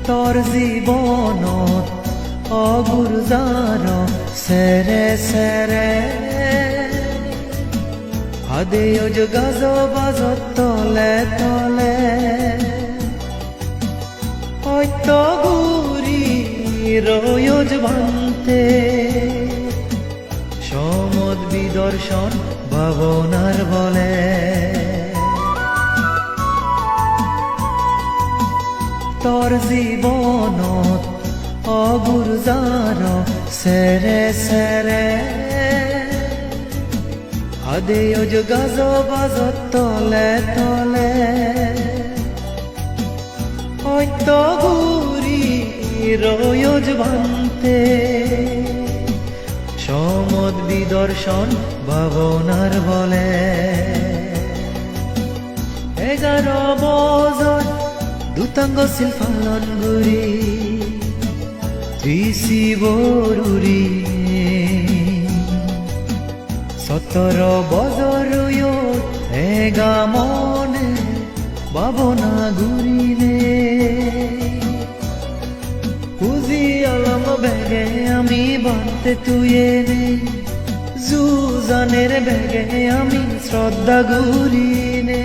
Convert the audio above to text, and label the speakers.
Speaker 1: তোর জীৱনত অগুৰজাৰ সেৰে সেৰে আদেয়জ গাজ বাজত তলে তলে সত্য গুৰি ৰয়জ ভান্তে সমদ বিদর্শন ভাবনার বলে তোর জীৱনত অগুৰজাৰ সেৰে সেৰে আদেয়জ গাজ বাজত তলে তলে সত্য গুৰি ৰয়জ ভান্তে সমদ বিদর্শন ভাবনার বলে 11 বছর দুতাঙ্গ ছিল ফালন গুৰি ত্ৰিশি বৰুৰি 17 বছর এগা মনে ভাবনা ঘুরিলে বুঝি আলম বেগে আমি বানতে তুই এনে জুজানের বেগে আমি শ্রদ্ধা ঘুরিনে